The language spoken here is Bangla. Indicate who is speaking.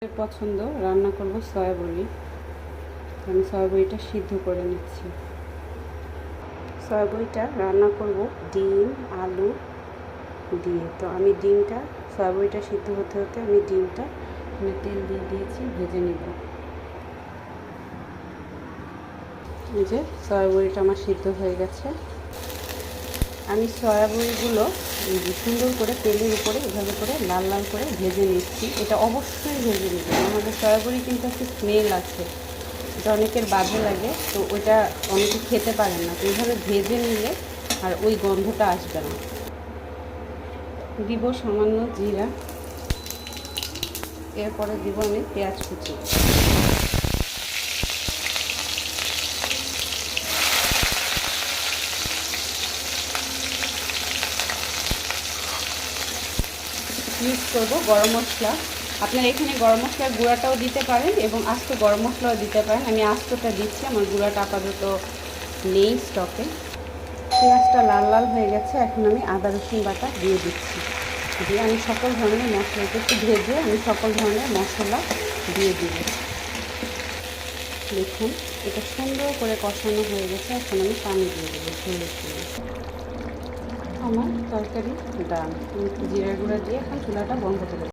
Speaker 1: পছন্দ রান্না করব সয়াবড়ি। আমি সয়াবড়িটা সিদ্ধ করে নিচ্ছি। সয়াবড়িটা রান্না করব ডিম আলু দিয়ে। তো আমি ডিমটা সয়াবড়িটা সিদ্ধ হতে হতে আমি ডিমটা তেল দিয়ে দিয়েছি, ভেজে নিব। এই যে সয়াবড়িটা আমার সিদ্ধ হয়ে গেছে। আমি সয়াবড়িগুলো সুন্দর করে তেলের উপরে এভাবে করে লাল লাল করে ভেজে নিচ্ছি। এটা অবশ্যই ভেজে নেবেন, আমাদের সয়াবড়ি কিন্তু একটা স্মেল আছে, এটা অনেকের বাজে লাগে, তো ওইটা অনেকে খেতে পারেন না। তো এইভাবে ভেজে নিলে আর ওই গন্ধটা আসবে না। দিব সামান্য জিরা, এরপরে দিব আমি পেঁয়াজ কুচি। ইউজ করব গরম মশলা। আপনারা এখানে গরম মশলার গুঁড়াটাও দিতে পারেন এবং আস্ত গরম মশলাও দিতে পারেন। আমি আস্তটা দিচ্ছি, আমার গুঁড়াটা আপাতত নেই স্টকে। পেঁয়াজটা লাল লাল হয়ে গেছে, এখন আমি আদা রসুন বাটা দিয়ে দিচ্ছি। দিয়ে আমি সকল ধরনের মশলা একটু ভেজে আমি সকল ধরনের মশলা দিয়ে দিব। দেখুন এটা সুন্দর করে কষানো হয়ে গেছে, এখন আমি পানি দিয়ে দেবো ঝোলের জন্য। আমার তরকারি ডান। জিরা গুঁড়া দিয়ে এখন চুলাটা বন্ধ করে